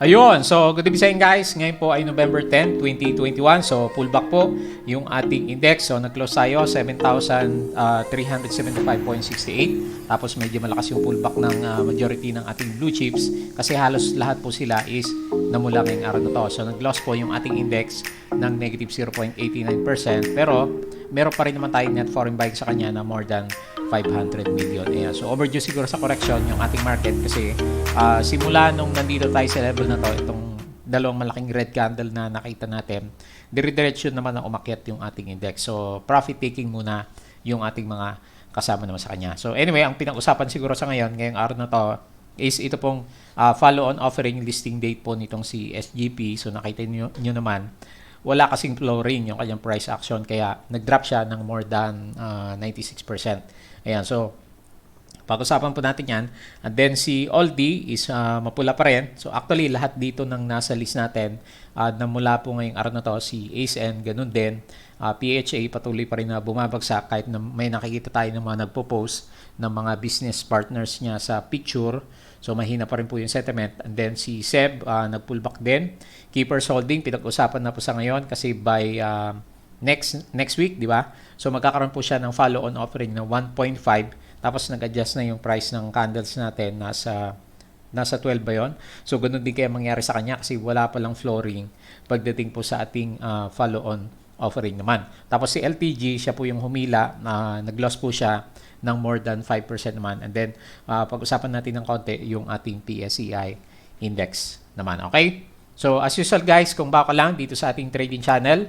Ayun, so good evening sa inyo guys. Ngayon po ay November 10, 2021. So pullback po yung ating index. So nag-close tayo 7,375.68. Tapos medyo malakas yung pullback ng majority ng ating blue chips kasi halos lahat po sila is namula ngayong araw na to. So nag-loss po yung ating index ng negative 0.89%. Pero meron pa rin naman tayong net foreign buying sa kanya na more than 500 million. Ayan. So overdue siguro sa correction yung ating market kasi simula nung nandito tayo sa level na to, itong dalawang malaking red candle na nakita natin, dire-direction naman ang umakyat yung ating index. So profit taking muna yung ating mga kasama naman sa kanya. So anyway, ang pinag-usapan siguro sa ngayong araw na to is ito pong follow-on offering listing date po nitong si SGP. So nakita nyo naman, wala kasing flooring yung kanyang price action kaya nag-drop siya ng more than 96%. Ayan, so pag-usapan po natin yan. And then si Aldi is mapula pa rin. So actually lahat dito ng nasa list natin na mula po ngayong araw na to, si ASN ganun din. PHA patuloy pa rin na bumabagsak kahit na may nakikita tayo ng mga nagpo-post ng mga business partners niya sa picture. So mahina pa rin po yung sentiment. And then si SEB nag-pullback din. Keepers Holding pinag-usapan na po sa ngayon kasi by next week, di ba? So magkakaroon po siya ng follow-on offering ng 1.5 tapos nag-adjust na yung price ng candles natin nasa 12 ba yun? So ganun din kaya mangyari sa kanya kasi wala pa lang flooring pagdating po sa ating follow-on offering naman. Tapos si LTG, siya po yung humila, nag-loss po siya ng more than 5% naman. And then pag-usapan natin ng konti yung ating PSEI index naman. Okay? So as usual guys, kung baka lang dito sa ating trading channel,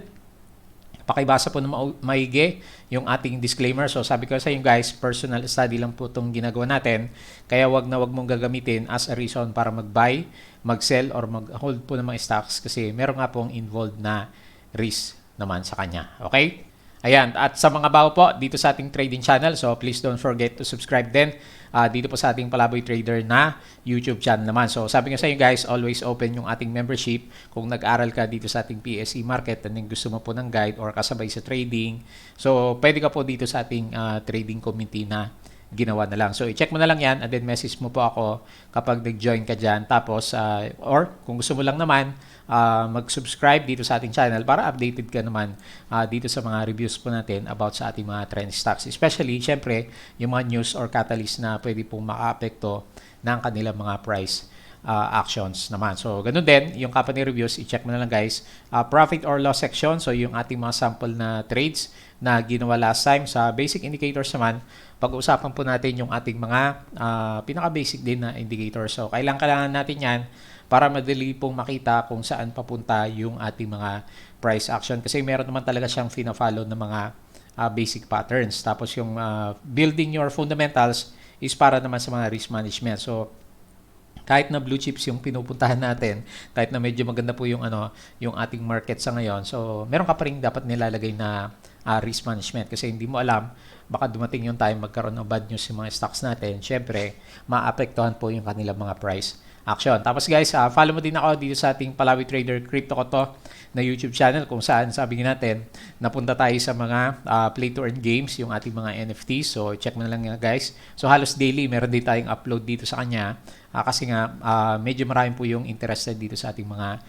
pakibasa po ng maigi yung ating disclaimer. So sabi ko sa inyo guys, personal study lang po itong ginagawa natin. Kaya wag mong gagamitin as a reason para mag-buy, mag-sell, or mag-hold po ng mga stocks kasi meron nga pong involved na risk naman sa kanya. Okay? Ayan. At sa mga bago po dito sa ating trading channel, so please don't forget to subscribe din dito po sa ating Palaboy Trader na YouTube channel naman. So sabi nga sa inyo guys, always open yung ating membership. Kung nag-aral ka dito sa ating PSE market and gusto mo po ng guide or kasabay sa trading, so pwede ka po dito sa ating trading community na ginawa na lang. So i-check mo na lang yan and then message mo po ako kapag nag-join ka dyan. Tapos, or kung gusto mo lang naman, mag-subscribe dito sa ating channel para updated ka naman dito sa mga reviews po natin about sa ating mga trend stocks. Especially, syempre, yung mga news or catalyst na pwede pong maka-apekto ng kanilang mga price actions naman. So, ganun din, yung company reviews, i-check mo na lang guys. Profit or loss section, so yung ating mga sample na trades na ginawa last time. Sa basic indicators naman, pag-uusapan po natin yung ating mga pinaka-basic din na indicators. So, kailangan natin yan para madali pong makita kung saan papunta yung ating mga price action. Kasi meron naman talaga siyang fina-follow ng mga basic patterns. Tapos yung building your fundamentals is para naman sa mga risk management. So, kahit na blue chips yung pinupuntahan natin, kahit na medyo maganda po yung yung ating market sa ngayon, so meron ka pa rin dapat nilalagay na risk management kasi hindi mo alam, baka dumating yung time magkaroon ng bad news yung mga stocks natin. Syempre, maapektuhan po yung kanilang mga price action. Tapos guys, follow mo din ako dito sa ating Palawi Trader Crypto ko to na YouTube channel kung saan sabi natin napunta tayo sa mga play to earn games, yung ating mga NFTs. So check mo na lang yan guys. So halos daily meron din tayong upload dito sa kanya kasi nga medyo marami po yung interested dito sa ating mga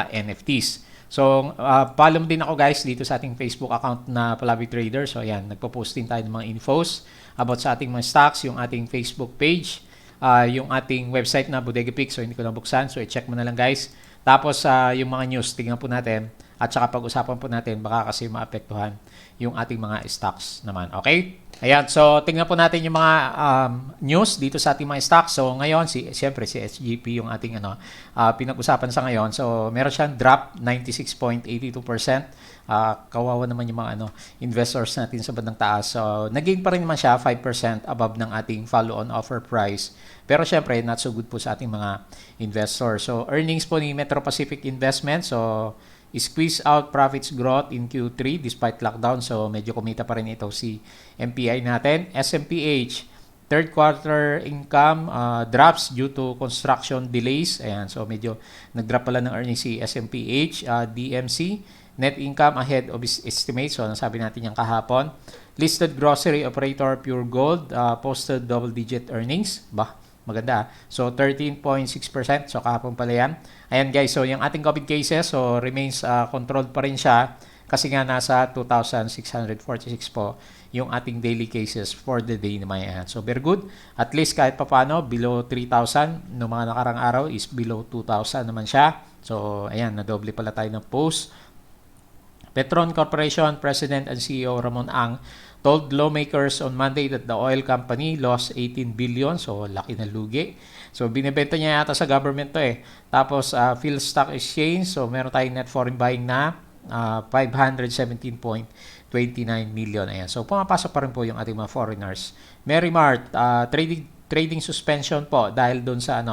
NFTs. So follow mo din ako guys dito sa ating Facebook account na Palawi Trader. So ayan, nagpo-post din tayo ng mga infos about sa ating mga stocks, yung ating Facebook page, yung ating website na Bodega Pick. So hindi ko nabuksan, so i-check mo na lang guys. Tapos yung mga news, tingnan po natin at saka pag-usapan po natin baka kasi maapektuhan yung ating mga stocks naman. Okay? Ayan, so tingnan po natin yung mga news dito sa ating mga stocks. So ngayon, siyempre si SGP yung ating pinag-usapan sa ngayon. So meron siyang drop 96.82%. Kawawa naman yung mga investors natin sa bandang taas. So naging pa rin naman siya 5% above ng ating follow-on offer price. Pero syempre, not so good po sa ating mga investors. So earnings po ni Metro Pacific Investment. So squeeze out profits growth in Q3 despite lockdown. So medyo kumita pa rin ito si MPI natin. SMPH, third quarter income drops due to construction delays. Ayan, so medyo nag-drop pala ng earnings si SMPH. DMC, net income ahead of its estimate. So nasabi natin yung kahapon. Listed grocery operator Pure Gold posted double-digit earnings. Maganda. So 13.6%. So kahapon pala yan. Ayan guys, so yung ating COVID cases, so remains controlled pa rin siya kasi nga nasa 2,646 po yung ating daily cases for the day naman yan. So very good. At least kahit papano, below 3,000 no mga nakarang araw is below 2,000 naman siya. So ayan, nadoble pala tayo ng post. Petron Corporation President and CEO Ramon Ang told lawmakers on Monday that the oil company lost 18 billion. So laki na lugi. So binibenta niya yata sa government to eh. Tapos Phil Stock Exchange, so meron tayong net foreign buying na 517.29 million. Ayan. So pumapasok pa rin po yung ating mga foreigners. Merrimart, trading suspension po dahil doon sa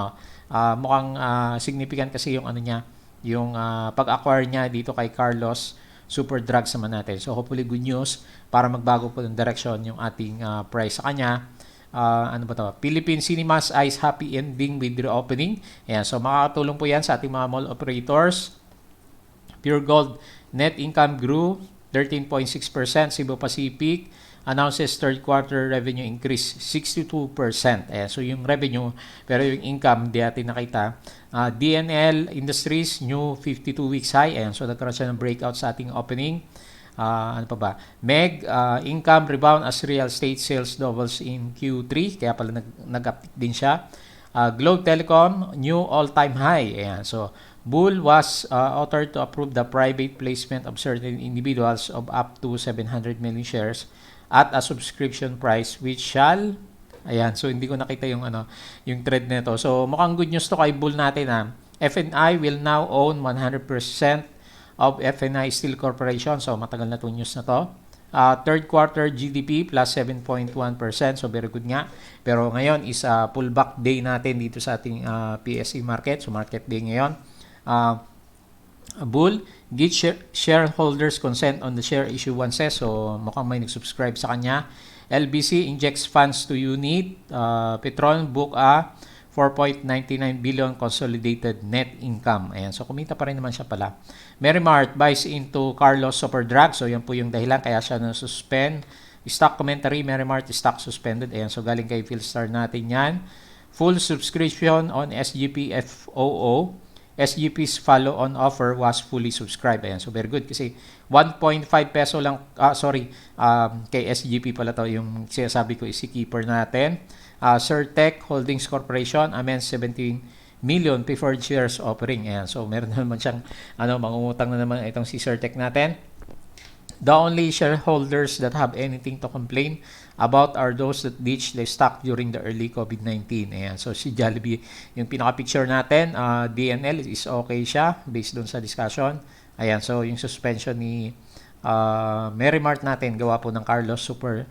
mukhang significant kasi yung niya, yung pag-acquire niya dito kay Carlos Super Drugs naman natin. So hopefully good news para magbago po ng direction yung ating price sa kanya. Ano ba to? Philippine Cinemas Eyes happy ending with reopening. Ayan, so makakatulong po yan sa ating mga mall operators. Pure Gold net income grew 13.6%. Cebu Pacific announces third quarter revenue increase 62%. Ayan, so yung revenue, pero yung income di natin nakita. DNL Industries new 52 weeks high. Ayan, so nagkaroon siya ng breakout sa ating opening. Ano pa ba? MEG, income rebound as real estate sales doubles in Q3. Kaya pala nag-uptick din siya. Globe Telecom, new all-time high. Ayan. So, Bull was authored to approve the private placement of certain individuals of up to 700 million shares at a subscription price which shall... Ayan. So, hindi ko nakita yung, yung thread nito. So, mukhang good news to kay Bull natin. FNI will now own 100% of FNI Steel Corporation. So, matagal na itong news na to. Third quarter GDP plus 7.1%. So, very good nga. Pero ngayon is pullback day natin dito sa ating PSE market. So, market day ngayon. Bull, get shareholders consent on the share issuances. So, mukhang may nag-subscribe sa kanya. LBC injects funds to unit. Petron book 4.99 billion consolidated net income. Ayan, so kumita pa rin naman siya pala. Merrimart buys into Carlos Super Drugs. So yan po yung dahilan kaya siya na-suspend. Stock commentary, Merrimart stock suspended. Ayan, so galing kay Philstar natin yan. Full subscription on SGP FOO. SGP's follow-on offer was fully subscribed. Ayan, so very good kasi 1.5 peso lang, kay SGP pala to yung sinasabi ko is si keeper natin. Surtech Holdings Corporation amends 17 million preferred shares offering. Ayan, so meron na naman siyang mangungutang na naman itong si Surtech natin. The only shareholders that have anything to complain about are those that ditched their stock during the early COVID-19. Ayan, so si Jollibee yung pinaka-picture natin. DNL is okay siya based doon sa discussion. Ayan, so yung suspension ni Merrimart natin gawa po ng Carlos Super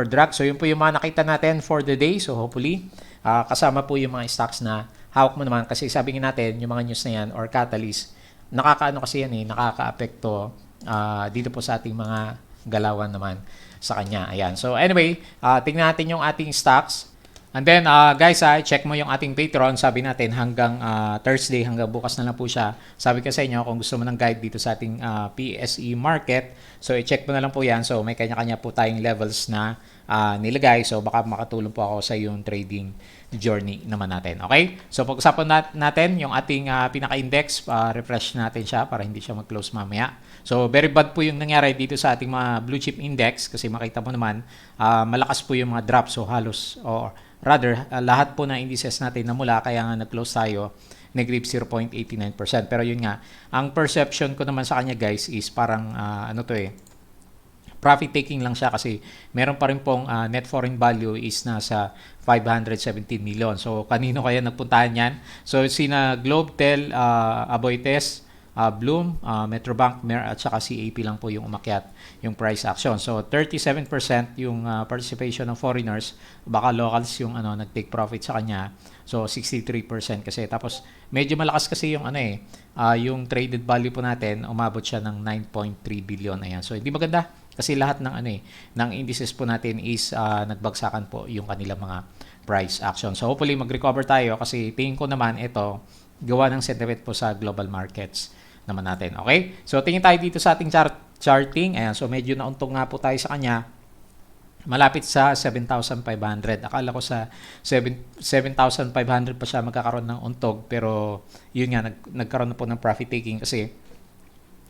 Drugs. So yun po yung mga nakita natin for the day. So hopefully kasama po yung mga stocks na hawak mo naman kasi sabi nga natin yung mga news na yan or catalyst nakakaano kasi yan nakaka-apekto dito po sa ating mga galawan naman sa kanya. Ayan. So anyway, tingnan natin yung ating stocks. And then guys, check mo yung ating Patreon. Sabi natin hanggang Thursday, hanggang bukas na lang po siya. Sabi ko sa inyo kung gusto mo ng guide dito sa ating PSE market. So i-check mo na lang po yan. So may kanya-kanya po tayong levels na nilagay. So baka makatulong po ako sa yung trading journey naman natin. Okay? So pag-usapan natin yung ating pinaka-index. Refresh natin siya para hindi siya mag-close mamaya. So very bad po yung nangyari dito sa ating mga blue chip index kasi makita mo naman malakas po yung mga drop. So halos rather, lahat po ng indices natin na mula kaya nga nag-close tayo negative 0.89%. Pero yun nga, ang perception ko naman sa kanya guys is parang profit taking lang siya kasi meron pa rin pong net foreign value is nasa 517 million. So kanino kaya nagpuntahan yan? So sina Globetel, Aboitiz, Bloom, Metrobank, Mer at saka CAP lang po yung umakyat yung price action. So 37% yung participation ng foreigners, baka locals yung nag-take profit sa kanya. So 63% kasi tapos medyo malakas kasi yung yung traded value po natin, umabot siya ng 9.3 billion. Ayan. So hindi maganda kasi lahat ng ng indices po natin is nagbagsakan po yung kanilang mga price action. So hopefully mag-recover tayo kasi tingin ko naman ito gawa ng sentiment po sa global markets naman natin. Okay? So tingin tayo dito sa ating charting. Ayan, so medyo nauntong nga po tayo sa kanya. malapit sa 7,500. Akala ko sa 7,500 pa siya magkakaroon ng untog, pero yun nga, nagkaroon na po ng profit taking kasi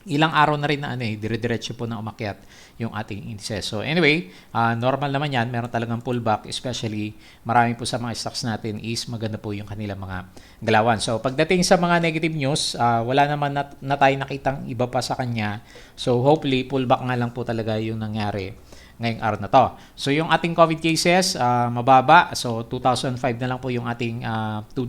ilang araw na rin na dire-diretso po na umakyat yung ating indices. So anyway, normal naman yan. Meron talagang pullback, especially marami po sa mga stocks natin is maganda po yung kanilang mga galawan. So pagdating sa mga negative news, wala naman na tayo nakitang iba pa sa kanya. So hopefully, pullback nga lang po talaga yung nangyari ngayong araw na to. So yung ating COVID cases, mababa. So 2,005 na lang po yung ating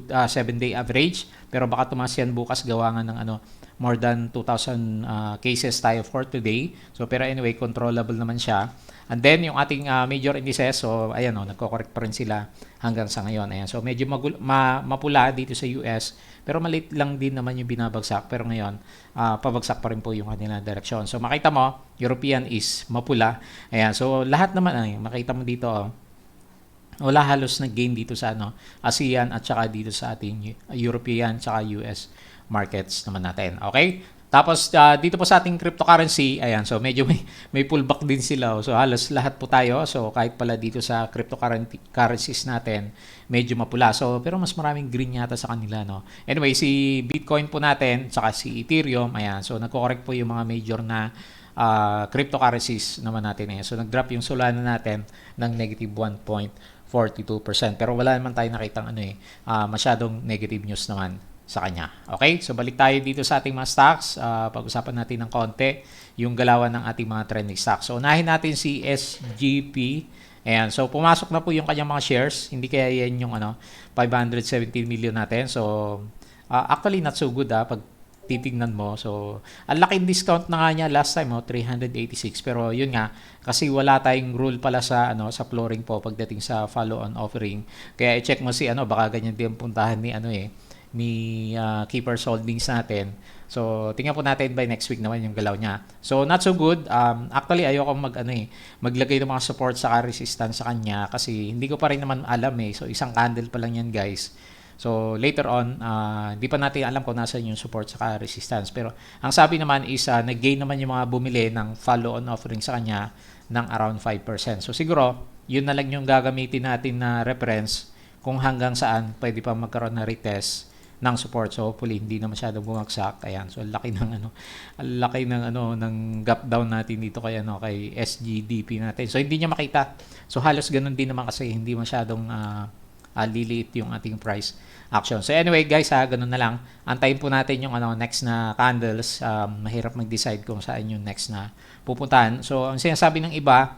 7-day average. Pero baka tumaas yan bukas gawa nga ng more than 2,000 cases tayo for today. So pero anyway, controllable naman siya. And then yung ating major indices, so ayan nagko-correct pa rin sila hanggang sa ngayon. Ayan. So medyo mapula dito sa US, pero maliit lang din naman yung binabagsak. Pero ngayon, pabagsak pa rin po yung kanilang direksyon. So makita mo, European is mapula. Ayan. So lahat naman, makita mo dito, wala halos nag-gain dito sa ASEAN at saka dito sa ating European at saka US markets naman natin. Okay? Tapos dito po sa ating cryptocurrency, ayan, so medyo may pullback din sila. So halos lahat po tayo. So kahit pala dito sa cryptocurrencies natin, medyo mapula. So pero mas maraming green yata sa kanila, no. Anyway, si Bitcoin po natin, saka si Ethereum, ayan. So nagko-correct po yung mga major na cryptocurrencies naman natin. Ayan. So nag-drop yung Solana natin ng negative 1.42%. Pero wala naman tayo nakitang masyadong negative news naman sa kanya. Okay? So balik tayo dito sa ating mga stocks. Pag-usapan natin ng konti yung galawan ng ating mga trending stocks. So unahin natin si SGP. Ayan. So pumasok na po yung kanyang mga shares. Hindi kaya yan yung 517 million natin. So actually not so good pag titignan mo. So ang laking discount na nga niya last time 386. Pero yun nga kasi wala tayong rule pala sa sa flooring po pagdating sa follow-on offering. Kaya i-check mo si baka ganyan din puntahan ni ni Keepers Holdings natin. So, tingnan po natin by next week naman yung galaw niya. So, not so good. Actually, ayoko maglagay ng mga support sa resistance sa kanya kasi hindi ko pa rin naman alam So, isang candle pa lang yan, guys. So, later on, hindi pa natin alam kung nasa yung support sa resistance. Pero, ang sabi naman is, nag-gain naman yung mga bumili ng follow-on offering sa kanya ng around 5%. So, siguro, yun na lang yung gagamitin natin na reference kung hanggang saan pwede pa magkaroon na retest ng support. So hopefully hindi na masyadong bumagsak. Ayan. So laki ng ng gap down natin dito kay kay SGDP natin. So hindi niya makita. So halos ganoon din naman kasi hindi masyadong liliit yung ating price action. So anyway guys, ganun na lang. Antayin po natin yung next na candles. Mahirap mag-decide kung saan yung next na pupuntahan. So ang sinasabi ng iba,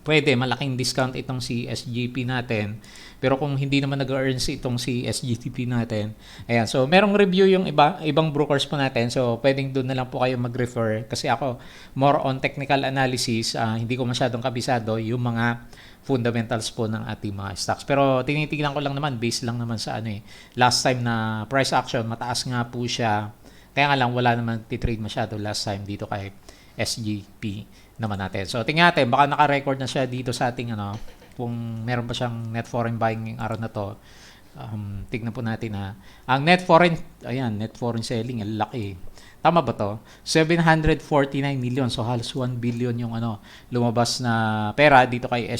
pwede malaking discount itong si SGP natin. Pero kung hindi naman nag-earn itong si SGTP natin, ayan. So merong review yung ibang brokers po natin. So pwedeng doon na lang po kayo mag-refer kasi ako more on technical analysis, hindi ko masyadong kabisado yung mga fundamentals po ng ating mga stocks. Pero tinitingnan ko lang naman, based lang naman sa last time na price action, mataas nga po siya. Kaya nga lang wala naman titrade masyado last time dito kay SGP naman natin. So tingnan natin, baka naka-record na siya dito sa ating kung meron pa siyang net foreign buying ng araw na to. Tignan po natin ang net foreign selling, ang laki. Tama ba to? 749 million. So halos 1 billion yung lumabas na pera dito kay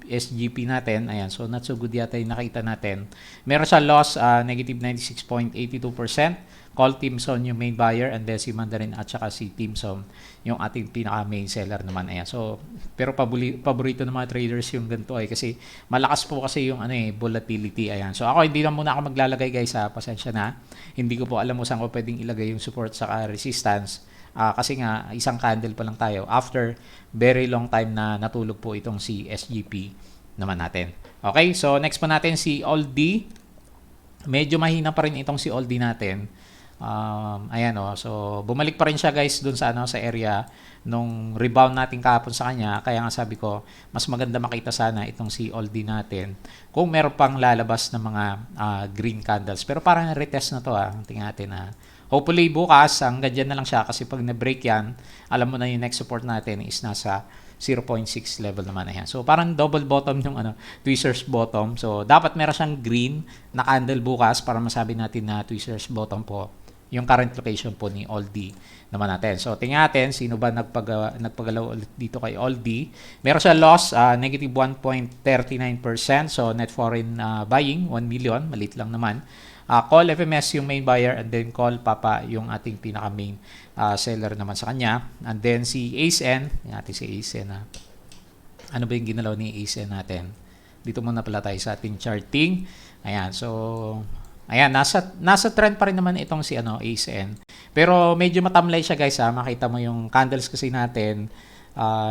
SGP natin. Ayan, so not so good yata yung nakita natin. Meron siya loss, negative 96.82%. Call Timson yung main buyer and then si Mandarin at saka si Timson yung ating pinaka main seller naman. Ayan. So, pero paborito ng mga traders yung ganito kasi malakas po kasi yung volatility. Ayan. So ako hindi na muna ako maglalagay guys pasensya na. Hindi ko po alam kung saan ko pwedeng ilagay yung support sa resistance. Kasi nga isang candle pa lang tayo after very long time na natulog po itong si SGP naman natin. Okay, so next po natin si Aldi. Medyo mahina pa rin itong si Aldi natin. Ayan so bumalik pa rin siya guys dun sa sa area nung rebound natin kahapon sa kanya. Kaya nga sabi ko mas maganda makita sana itong si Aldi natin kung meron pang lalabas na mga green candles. Pero parang retest na to tingnan natin hopefully bukas hanggang dyan na lang siya kasi pag na-break yan, alam mo na yung next support natin is nasa 0.6 level naman. Ayan. So parang double bottom yung tweezers bottom. So dapat meron siyang green na candle bukas para masabi natin na tweezers bottom po yung current location po ni Aldi naman natin. So, tingnan natin sino ba nagpagalaw ulit dito kay Aldi. Meron siya loss, negative 1.39%. So, net foreign buying, 1 million. Malit lang naman. Call FMS yung main buyer and then Call Papa yung ating pinaka-main seller naman sa kanya. And then si ACEN, natin si ACEN ano ba yung ginalaw ni ACEN natin? Dito muna pala tayo sa ating charting. Ayan, so ayan, nasa trend pa rin naman itong si ACEN. Pero medyo matamlay siya guys makita mo yung candles kasi natin.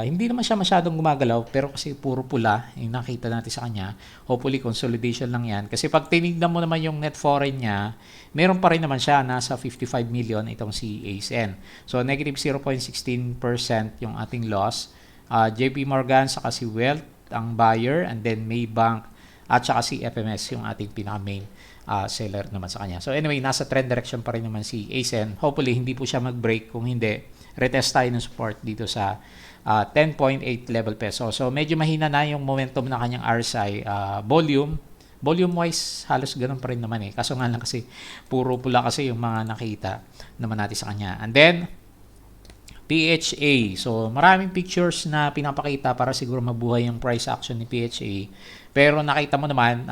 Hindi naman siya masyadong gumagalaw pero kasi puro pula yung nakita natin sa kanya. Hopefully consolidation lang yan. Kasi pag tinignan mo naman yung net foreign niya, meron pa rin naman siya nasa 55 million itong si ACEN. So negative 0.16% yung ating loss. JP Morgan saka si Wealth ang buyer and then Maybank at saka si FMS yung ating pinaka-main seller naman sa kanya. So anyway, nasa trend direction pa rin naman si ACEN. Hopefully hindi po siya mag-break. Kung hindi, retest tayo ng support dito sa 10.8 level peso. So medyo mahina na yung momentum ng kanyang RSI. Volume wise halos ganun pa rin naman kaso nga lang kasi puro pula kasi yung mga nakita naman natin sa kanya. And then PHA. So maraming pictures na pinapakita para siguro mabuhay yung price action ni PHA. Pero nakita mo naman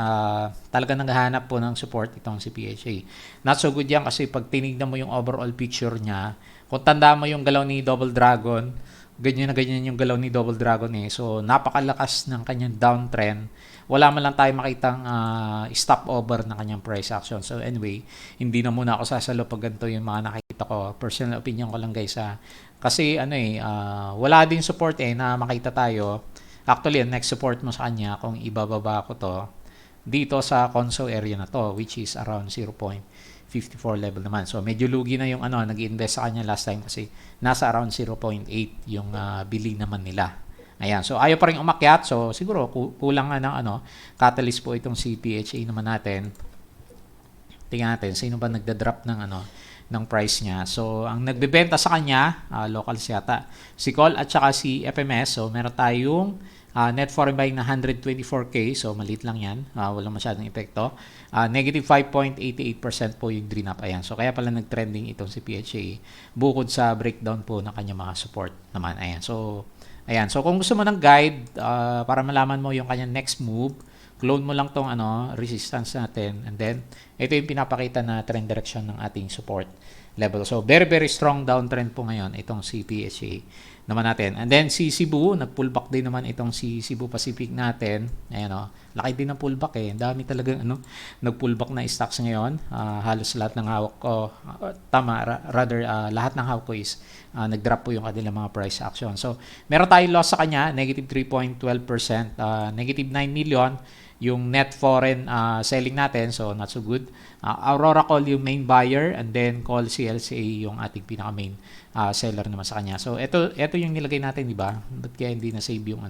talaga naghahanap po ng support itong si PHA. Not so good yan kasi pag tinignan mo yung overall picture niya, kung tanda mo yung galaw ni Double Dragon, ganyan na ganyan yung galaw ni Double Dragon So, napakalakas ng kanyang downtrend. Wala man lang tayo makitang stopover ng kanyang price action. So, anyway, hindi na muna ako sasalo pag ganito yung mga nakita ko. Personal opinion ko lang guys Kasi, wala din support na makita tayo. Actually, next support mo sa kanya, kung ibababa ko to, dito sa console area na to, which is around 0.54 level naman. So, medyo lugi na yung nag-invest sa kanya last time kasi nasa around 0.8 yung bili naman nila. Ayan. So, ayaw pa rin umakyat. So, siguro kulang nga ng catalyst po itong si PHA naman natin. Tingnan natin, sino ba nagda-drop ng price niya. So, ang nagbebenta sa kanya, locals yata, si Call at saka si FMS. So, meron tayong net foreign buying na 124K. So, maliit lang yan. Walang masyadong epekto. Negative 5.88% po yung drop. Ayan. So, kaya pala nag-trending itong si PHA. Bukod sa breakdown po ng kanyang mga support naman. Ayan. So, kung gusto mo ng guide para malaman mo yung kanyang next move, clone mo lang tong resistance natin. And then, ito yung pinapakita na trend direction ng ating support level. So, very, very strong downtrend po ngayon itong si PHA naman natin. And then, si Cebu, nag-pullback din naman itong si Cebu Pacific natin. Ayan laki din ng pullback Ang dami talagang nag-pullback na stocks ngayon. Halos lahat ng hawak ko, lahat ng hawak ko is nag-drop po yung kanilang mga price action. So, meron tayong loss sa kanya, negative 3.12%, negative 9 million yung net foreign selling natin, so not so good. Aurora Call yung main buyer and then Call CLCA yung ating pinaka main seller naman sa kanya. So ito yung nilagay natin, di ba? Ba't kaya hindi na save yung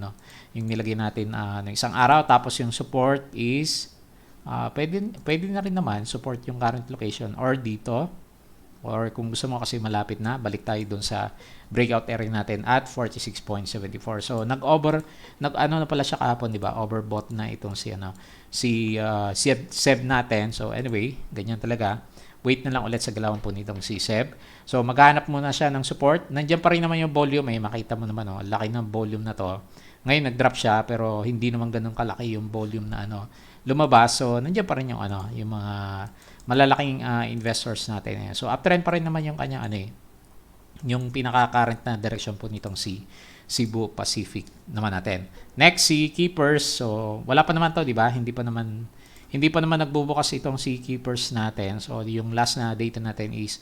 yung nilagay natin ng isang araw, tapos yung support is pwede na rin naman support yung current location or dito. Or kung gusto mo kasi malapit na, balik tayo dun sa breakout area natin at 46.74. So na pala siya kahapon, di ba? Overbought na itong si SEB natin. So anyway, ganyan talaga. Wait na lang ulit sa galawan po nitong si SEB. So maghanap muna siya ng support. Nandiyan pa rin naman yung volume, makita mo naman laki ng volume na to. Ngayon nag-drop siya pero hindi naman ganoon kalaki yung volume na lumabas. So nandiyan pa rin yung yung mga malalaking investors natin. So uptrend pa rin naman yung kanya yung pinaka-current na direction po nitong si Cebu Pacific naman natin. Next, si Keepers. So wala pa naman to, di ba? Hindi pa naman nagbubukas itong si Keepers natin. So yung last na data natin is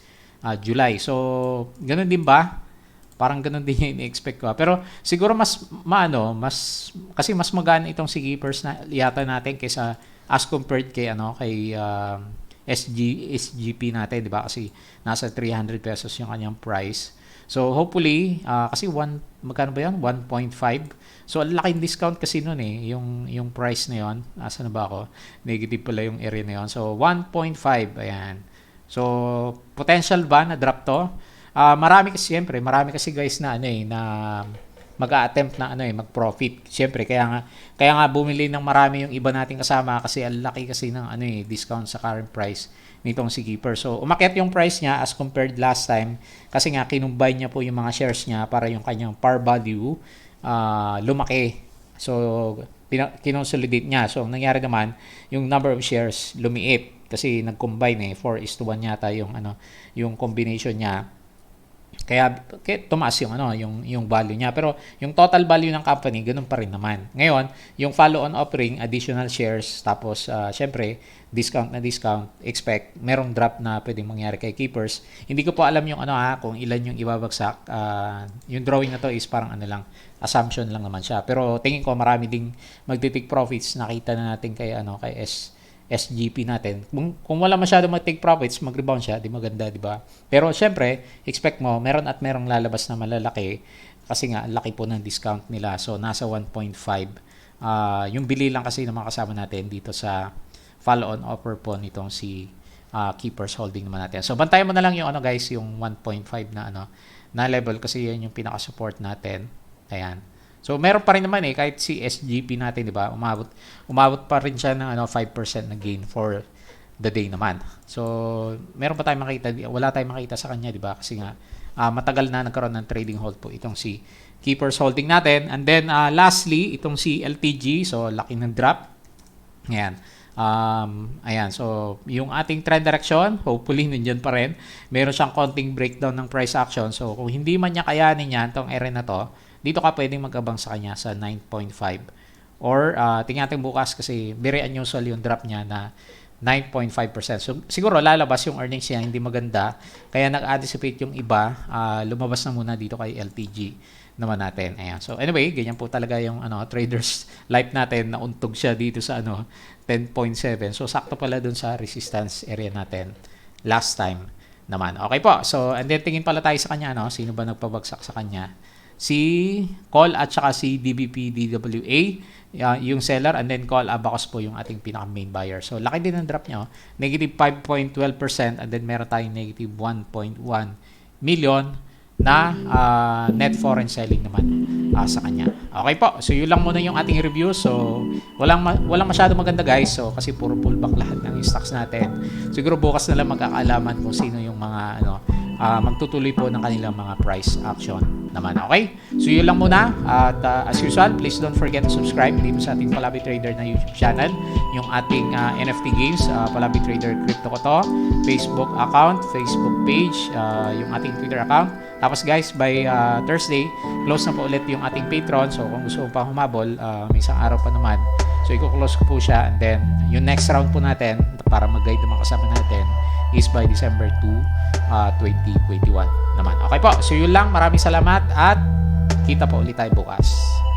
July. So ganun din ba? Parang ganun din yung in-expect ko. Pero siguro kasi mas magaan itong si Keepers na yata natin kaysa as compared kay SGP natin, di ba? Kasi nasa 300 pesos yung kanyang price. So hopefully kasi magkano ba 'yan? 1.5. So laking discount kasi noon yung price na 'yon. Asa na ba ako? Negative pala yung area na 'yon. So 1.5, ayan. So potential ba na drop to? Marami kasi guys na na mag-a-attempt na mag-profit. Siyempre, kaya nga bumili ng marami yung iba nating kasama kasi ang laki kasi ng discount sa current price nitong si Keeper. So umakyat yung price niya as compared last time kasi nga kinumbine niya po yung mga shares niya para yung kanyang par value lumaki. So kinonsolidate niya. So ang nangyari naman, yung number of shares lumiit kasi nag-combine 4:1 yata yung combination niya. Kaya tumaas yung value niya. Pero yung total value ng company, ganun pa rin naman. Ngayon, yung follow-on offering, additional shares, tapos syempre, discount, expect, merong drop na pwedeng mangyari kay Keepers. Hindi ko po alam yung kung ilan yung ibabagsak. Yung drawing na to is parang assumption lang naman siya. Pero tingin ko marami ding magti-take profits. Nakita na natin kay SGP natin. Kung wala masyado mag-take profits, mag-rebound siya, di maganda, di ba? Pero syempre, expect mo, merong lalabas na malalaki kasi nga, laki po ng discount nila. So, nasa 1.5. Yung bili lang kasi ng mga kasama natin dito sa follow-on offer po nitong si Keepers Holding naman natin. So, bantayan mo na lang yung guys, yung 1.5 na level kasi yan yung pinaka-support natin. Ayan. So, meron pa rin naman kahit si SGP natin, di ba? Umabot pa rin siya ng 5% na gain for the day naman. So, meron pa tayong makita, wala tayong makita sa kanya, di ba? Kasi nga, matagal na nagkaroon ng trading hold po itong si Keepers Holding natin. And then, lastly, itong si LTG. So, laki ng drop. Ayan. Ayan. So, yung ating trend direction, hopefully, nandiyan pa rin. Meron siyang konting breakdown ng price action. So, kung hindi man niya kayanin yan, itong area na to, dito ka pwedeng mag-abang sa kanya sa 9.5. Or, tingnan natin bukas kasi very unusual yung drop niya na 9.5%. So, siguro lalabas yung earnings niya, hindi maganda. Kaya nag-anticipate yung iba, lumabas na muna dito kay LTG naman natin. Ayan. So, anyway, ganyan po talaga yung traders life natin. Nauntog siya dito sa 10.7. So, sakto pala dun sa resistance area natin last time naman. Okay po. So, and then tingin pala tayo sa kanya. Sino ba nagpabagsak sa kanya? Si Call at saka si DBP DWA yung seller, and then Call Abacus po yung ating pinaka main buyer. So laki din ang drop niya, negative 5.12%, and then meron tayong negative 1.1 million na net foreign selling naman sa kanya. Okay po, so yun lang muna yung ating review. So walang masyado maganda guys, so kasi puro pullback lahat ng stocks natin. Siguro bukas na lang magkakaalaman kung sino yung mga magtutuloy po ng kanilang mga price action naman. Okay? So yun lang muna. At as usual, please don't forget to subscribe dito sa ating Palabi Trader na YouTube channel. Yung ating NFT Games, Palabi Trader Crypto ko to, Facebook account, Facebook page, yung ating Twitter account. Tapos guys, by Thursday, close na po ulit yung ating Patreon. So kung gusto mo pa humabol, may isang araw pa naman. So i-close ko po siya, and then yung next round po natin para mag-guide ng mga kasama natin is by December 2, 2021 naman. Okay po, so yun lang. Maraming salamat at kita po ulit tayo bukas.